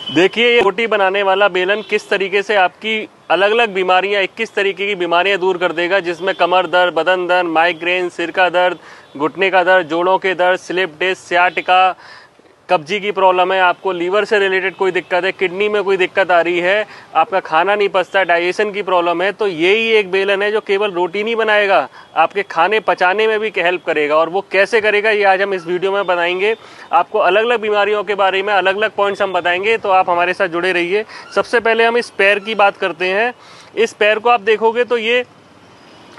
देखिए ये रोटी बनाने वाला बेलन किस तरीके से आपकी अलग अलग बीमारियां 21 तरीके की बीमारियां दूर कर देगा, जिसमें कमर दर्द, बदन दर्द, माइग्रेन, सिर का दर्द, घुटने का दर्द, जोड़ों के दर्द, स्लिप डिस्क, सियाटिका, कब्जी की प्रॉब्लम है, आपको लीवर से रिलेटेड कोई दिक्कत है, किडनी में कोई दिक्कत आ रही है, आपका खाना नहीं पचता, डाइजेशन की प्रॉब्लम है, तो यही एक बेलन है जो केवल रोटी नहीं बनाएगा, आपके खाने पचाने में भी हेल्प करेगा। और वो कैसे करेगा ये आज हम इस वीडियो में बताएंगे। आपको अलग अलग बीमारियों के बारे में अलग अलग पॉइंट्स हम बताएंगे, तो आप हमारे साथ जुड़े रहिए। सबसे पहले हम इस पैर की बात करते हैं। इस पैर को आप देखोगे तो ये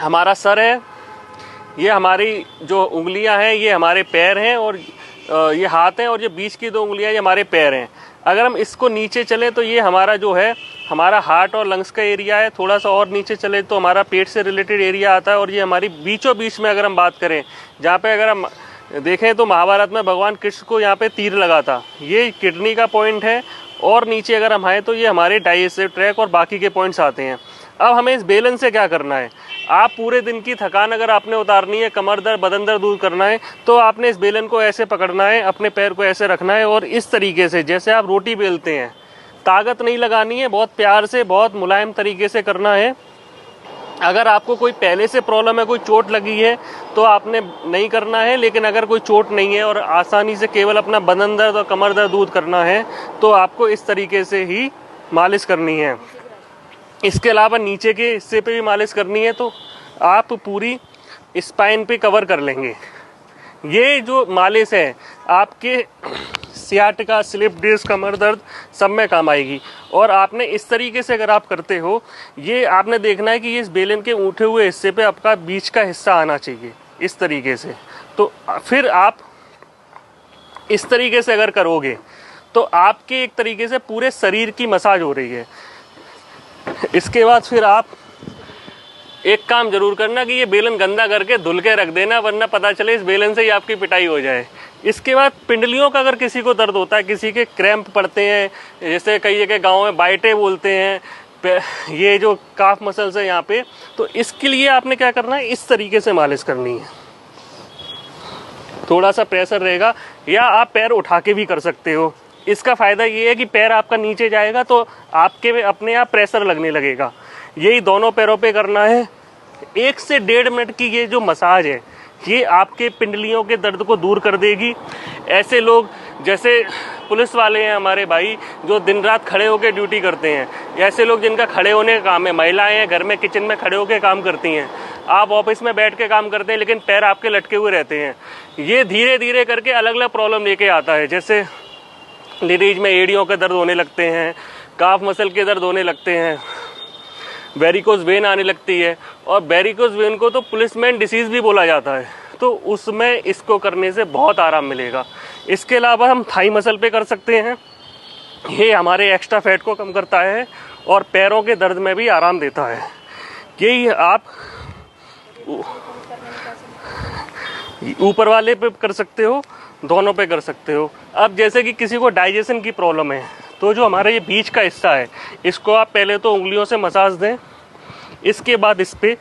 हमारा सर है, ये हमारी जो उंगलियां हैं ये हमारे पैर हैं, और ये हाथ हैं, और ये बीच की 2 उंगलियां ये हमारे पैर हैं। अगर हम इसको नीचे चले तो ये हमारा जो है हमारा हार्ट और लंग्स का एरिया है। थोड़ा सा और नीचे चले तो हमारा पेट से रिलेटेड एरिया आता है, और ये हमारी बीचों बीच में अगर हम बात करें, जहाँ पे अगर हम देखें तो महाभारत में भगवान कृष्ण को यहाँ पे तीर लगा था, ये किडनी का पॉइंट है। और नीचे अगर हम आए तो ये हमारे डाइजेस्टिव ट्रैक और बाकी के पॉइंट्स आते हैं। अब हमें इस बेलन से क्या करना है, आप पूरे दिन की थकान अगर आपने उतारनी है, कमर दर्द, बदन दर्द दूर करना है, तो आपने इस बेलन को ऐसे पकड़ना है, अपने पैर को ऐसे रखना है, और इस तरीके से जैसे आप रोटी बेलते हैं, ताकत नहीं लगानी है, बहुत प्यार से, बहुत मुलायम तरीके से करना है। अगर आपको कोई पहले से प्रॉब्लम है, कोई चोट लगी है, तो आपने नहीं करना है, लेकिन अगर कोई चोट नहीं है और आसानी से केवल अपना बदन दर्द और कमर दर्द दूर करना है, तो आपको इस तरीके से ही मालिश करनी है। इसके अलावा नीचे के हिस्से पे भी मालिश करनी है, तो आप पूरी स्पाइन पे कवर कर लेंगे। ये जो मालिश है आपके सियाटिका, स्लिप डिस्क, कमर दर्द सब में काम आएगी। और आपने इस तरीके से अगर आप करते हो, ये आपने देखना है कि ये इस बेलन के उठे हुए हिस्से पे आपका बीच का हिस्सा आना चाहिए, इस तरीके से। तो फिर आप इस तरीके से अगर करोगे तो आपके एक तरीके से पूरे शरीर की मसाज हो रही है। इसके बाद फिर आप एक काम जरूर करना कि ये बेलन गंदा करके धुल के रख देना, वरना पता चले इस बेलन से ही आपकी पिटाई हो जाए। इसके बाद पिंडलियों का अगर किसी को दर्द होता है, किसी के क्रैम्प पड़ते हैं, जैसे कई जगह गाँव में बाइटे बोलते हैं, ये जो काफ मसल्स है यहाँ पे, तो इसके लिए आपने क्या करना है, इस तरीके से मालिश करनी है। थोड़ा सा प्रेशर रहेगा, या आप पैर उठा के भी कर सकते हो। इसका फ़ायदा ये है कि पैर आपका नीचे जाएगा तो आपके अपने आप प्रेशर लगने लगेगा। यही दोनों पैरों पे करना है। 1 से 1.5 मिनट की ये जो मसाज है, ये आपके पिंडलियों के दर्द को दूर कर देगी। ऐसे लोग जैसे पुलिस वाले हैं हमारे भाई, जो दिन रात खड़े होकर ड्यूटी करते हैं, ऐसे लोग जिनका खड़े होने का काम है, महिलाएं हैं घर में किचन में खड़े होकर काम करती हैं, आप ऑफिस में बैठ के काम करते हैं लेकिन पैर आपके लटके हुए रहते हैं, ये धीरे धीरे करके अलग अलग प्रॉब्लम लेके आता है। जैसे लेडीज में एड़ियों के दर्द होने लगते हैं, काफ मसल के दर्द होने लगते हैं, वेरिकोज वेन आने लगती है, और वेरिकोज वेन को तो पुलिसमैन डिसीज़ भी बोला जाता है, तो उसमें इसको करने से बहुत आराम मिलेगा। इसके अलावा हम थाई मसल पे कर सकते हैं, ये हमारे एक्स्ट्रा फैट को कम करता है और पैरों के दर्द में भी आराम देता है। यही आप ऊपर वाले पे कर सकते हो, दोनों पे कर सकते हो। अब जैसे कि किसी को डाइजेशन की प्रॉब्लम है, तो जो हमारा ये बीच का हिस्सा है, इसको आप पहले तो उंगलियों से मसाज दें, इसके बाद इस पे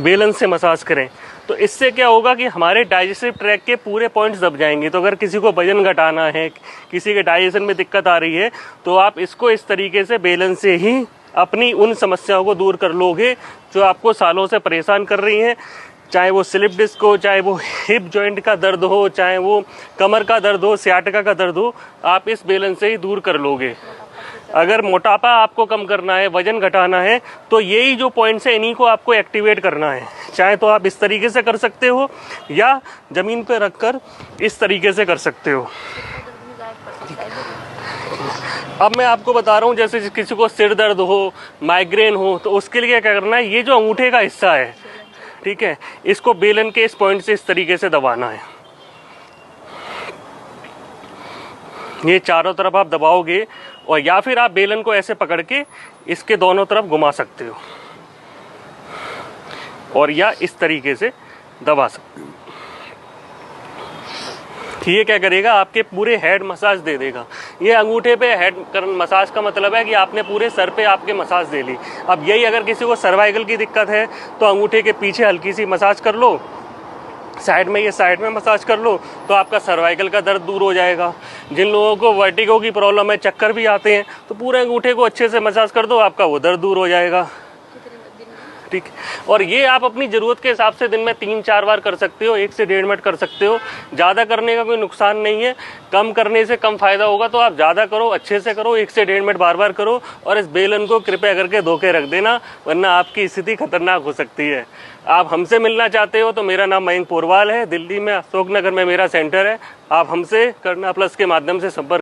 बेलन से मसाज करें। तो इससे क्या होगा कि हमारे डाइजेस्टिव ट्रैक के पूरे पॉइंट्स दब जाएंगे। तो अगर किसी को वजन घटाना है, किसी के डाइजेशन में दिक्कत आ रही है, तो आप इसको इस तरीके से बेलन से ही अपनी उन समस्याओं को दूर कर लोगे जो आपको सालों से परेशान कर रही हैं। चाहे वो स्लिप डिस्क हो, चाहे वो हिप जॉइंट का दर्द हो, चाहे वो कमर का दर्द हो, सियाटिका का दर्द हो, आप इस बेलन से ही दूर कर लोगे। अगर मोटापा आपको कम करना है, वजन घटाना है, तो यही जो पॉइंट्स है इन्हीं को आपको एक्टिवेट करना है। चाहे तो आप इस तरीके से कर सकते हो, या ज़मीन पे रखकर इस तरीके से कर सकते हो। अब मैं आपको बता रहा हूँ, जैसे किसी को सिर दर्द हो, माइग्रेन हो, तो उसके लिए क्या करना है, ये जो अंगूठे का हिस्सा है, ठीक है, इसको बेलन के इस पॉइंट से इस तरीके से दबाना है। ये चारों तरफ आप दबाओगे, और या फिर आप बेलन को ऐसे पकड़ के इसके दोनों तरफ घुमा सकते हो, और या इस तरीके से दबा सकते हो। ये क्या करेगा, आपके पूरे हेड मसाज दे देगा। ये अंगूठे पे हेड मसाज का मतलब है कि आपने पूरे सर पे आपके मसाज दे ली। अब यही अगर किसी को सर्वाइकल की दिक्कत है, तो अंगूठे के पीछे हल्की सी मसाज कर लो, साइड में, ये साइड में मसाज कर लो तो आपका सर्वाइकल का दर्द दूर हो जाएगा। जिन लोगों को वर्टिगो की प्रॉब्लम है, चक्कर भी आते हैं, तो पूरे अंगूठे को अच्छे से मसाज कर दो, आपका वो दर्द दूर हो जाएगा। ठीक। और ये आप अपनी ज़रूरत के हिसाब से दिन में 3-4 बार कर सकते हो, 1 से 1.5 मिनट कर सकते हो। ज़्यादा करने का कोई नुकसान नहीं है, कम करने से कम फ़ायदा होगा, तो आप ज़्यादा करो, अच्छे से करो, 1 से 1.5 मिनट बार बार करो। और इस बेलन को कृपया करके धो के रख देना, वरना आपकी स्थिति खतरनाक हो सकती है। आप हमसे मिलना चाहते हो तो मेरा नाम मयंक पोरवाल है, दिल्ली में अशोक नगर में मेरा सेंटर है। आप हमसे करना प्लस के माध्यम से संपर्क